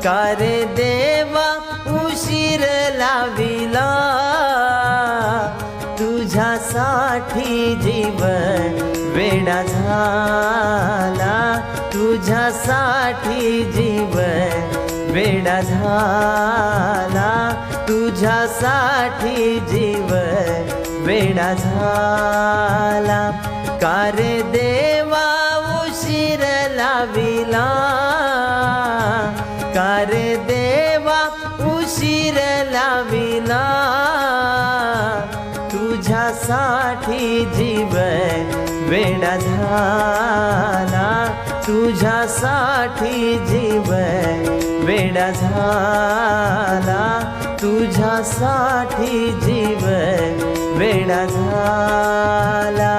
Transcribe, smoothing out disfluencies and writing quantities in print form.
का रे देवा उशीर लाविला, तुझ्यासाठी जीवन वेडा झाला, तुझ्यासाठी जीवन वेडा झाला, तुझ्यासाठी जीवन वेडा झाला. का रे देवा उशीर लाविला, का रे देवा उशीर लाविला, तुझ्यासाठी जीवन वेडा झाला, तुझ्यासाठी जीवन वेडा झाला, तुझ्यासाठी जीवन वेडा झाला.